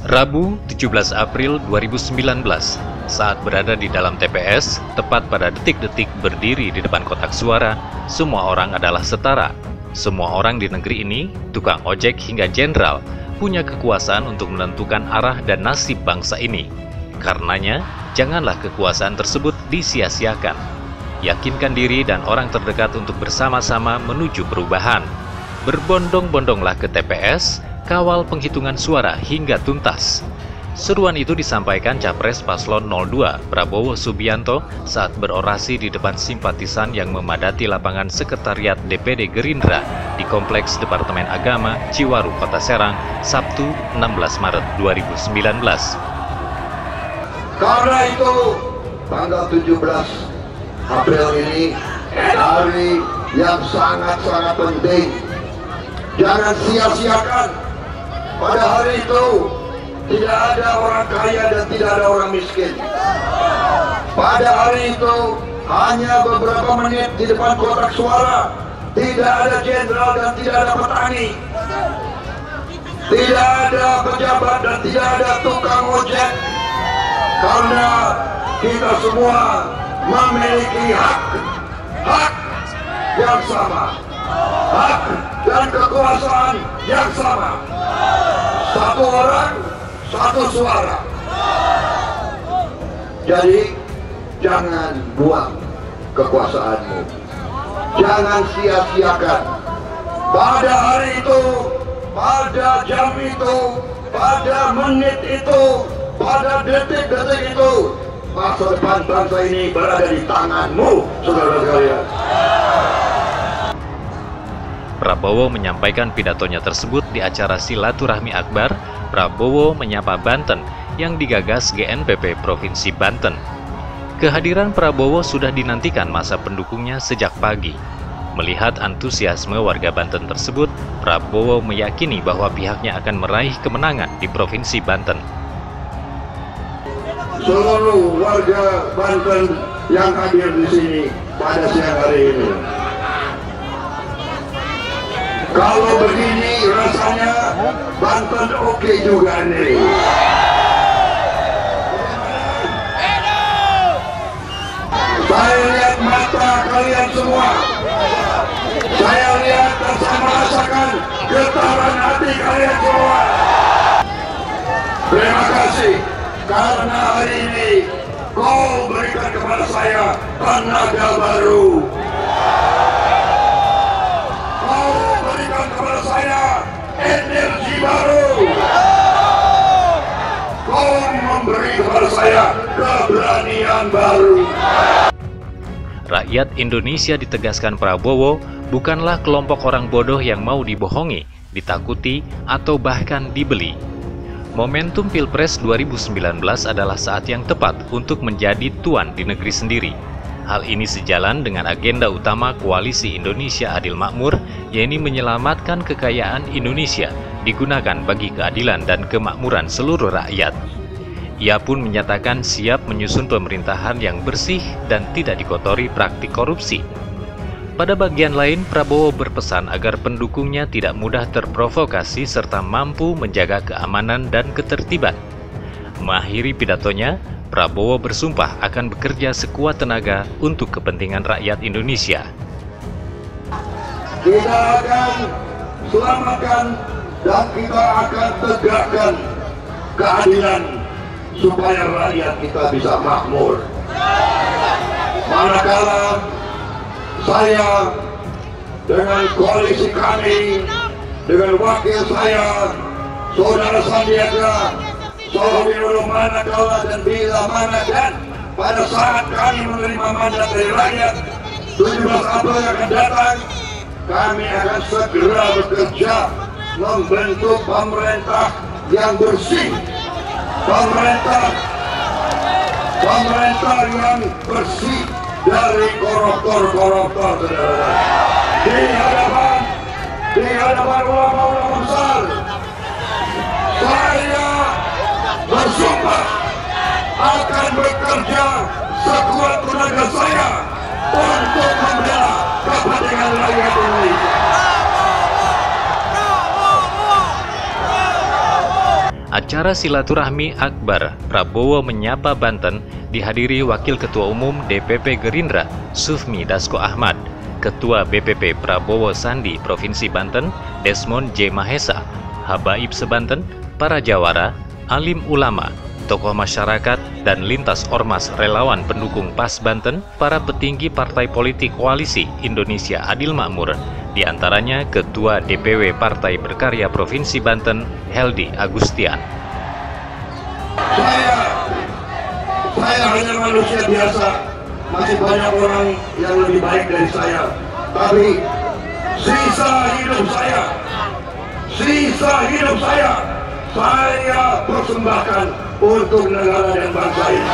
Rabu, 17 April 2019, saat berada di dalam TPS, tepat pada detik-detik berdiri di depan kotak suara, semua orang adalah setara. Semua orang di negeri ini, tukang ojek hingga jenderal, punya kekuasaan untuk menentukan arah dan nasib bangsa ini. Karenanya, janganlah kekuasaan tersebut disia-siakan. Yakinkan diri dan orang terdekat untuk bersama-sama menuju perubahan. Berbondong-bondonglah ke TPS, kawal penghitungan suara hingga tuntas. Seruan itu disampaikan Capres Paslon 02 Prabowo Subianto saat berorasi di depan simpatisan yang memadati lapangan sekretariat DPD Gerindra di Kompleks Departemen Agama, Ciwaru, Kota Serang, Sabtu 16 Maret 2019. Karena itu, tanggal 17 April ini hari yang sangat-sangat penting. Jangan sia-siakan. Pada hari itu, tidak ada orang kaya dan tidak ada orang miskin. Pada hari itu, hanya beberapa menit di depan kotak suara, tidak ada jenderal dan tidak ada petani. Tidak ada pejabat dan tidak ada tukang ojek. Karena kita semua memiliki hak yang sama. Hak dan kekuasaan yang sama. Satu orang, satu suara. Jadi, jangan buang kekuasaanmu. Jangan sia-siakan. Pada hari itu, pada jam itu, pada menit itu, pada detik-detik itu, masa depan bangsa ini berada di tanganmu, saudara sekalian. Prabowo menyampaikan pidatonya tersebut di acara Silaturahmi Akbar Prabowo Menyapa Banten yang digagas GNPP Provinsi Banten. Kehadiran Prabowo sudah dinantikan masa pendukungnya sejak pagi. Melihat antusiasme warga Banten tersebut, Prabowo meyakini bahwa pihaknya akan meraih kemenangan di Provinsi Banten. Seluruh warga Banten yang hadir di sini pada siang hari ini, kalau begini rasanya Banten oke juga nih. Saya lihat mata kalian semua. Saya lihat dan saya merasakan getaran hati kalian semua. Terima kasih karena hari ini kau berikan kepada saya tenaga baru. Energi baru. Kau memberi kepada saya keberanian baru. Rakyat Indonesia, ditegaskan Prabowo, bukanlah kelompok orang bodoh yang mau dibohongi, ditakuti, atau bahkan dibeli. Momentum Pilpres 2019 adalah saat yang tepat untuk menjadi tuan di negeri sendiri. Hal ini sejalan dengan agenda utama Koalisi Indonesia Adil Makmur, yaitu menyelamatkan kekayaan Indonesia digunakan bagi keadilan dan kemakmuran seluruh rakyat. Ia pun menyatakan siap menyusun pemerintahan yang bersih dan tidak dikotori praktik korupsi. Pada bagian lain, Prabowo berpesan agar pendukungnya tidak mudah terprovokasi serta mampu menjaga keamanan dan ketertiban. Mengakhiri pidatonya, Prabowo bersumpah akan bekerja sekuat tenaga untuk kepentingan rakyat Indonesia. Kita akan selamatkan dan kita akan tegakkan keadilan supaya rakyat kita bisa makmur. Manakala saya dengan koalisi kami, dengan wakil saya, Saudara Sandiaga Salahuddin manakala dan bila mana dan pada saat kami menerima mandat dari rakyat 17 April yang akan datang, kami akan segera bekerja membentuk pemerintah yang bersih, pemerintah yang bersih dari koruptor-koruptor, saudara. Di hadapan ulama-ulama besar, saya bersumpah akan bekerja sekuat tenaga saya untuk membela kepentingan rakyat Indonesia. Acara silaturahmi akbar Prabowo Menyapa Banten dihadiri Wakil Ketua Umum DPP Gerindra Sufmi Dasko Ahmad, Ketua BPP Prabowo Sandi Provinsi Banten Desmond J. Mahesa, Habaib Sebanten, para jawara, alim ulama, tokoh masyarakat, dan lintas ormas relawan pendukung PAS Banten, para petinggi partai politik koalisi Indonesia Adil Makmur, diantaranya Ketua DPW Partai Berkarya Provinsi Banten, Heldi Agustian. Saya hanya manusia biasa, masih banyak orang yang lebih baik dari saya. Tapi sisa hidup saya persembahkan untuk negara dan bangsa ini.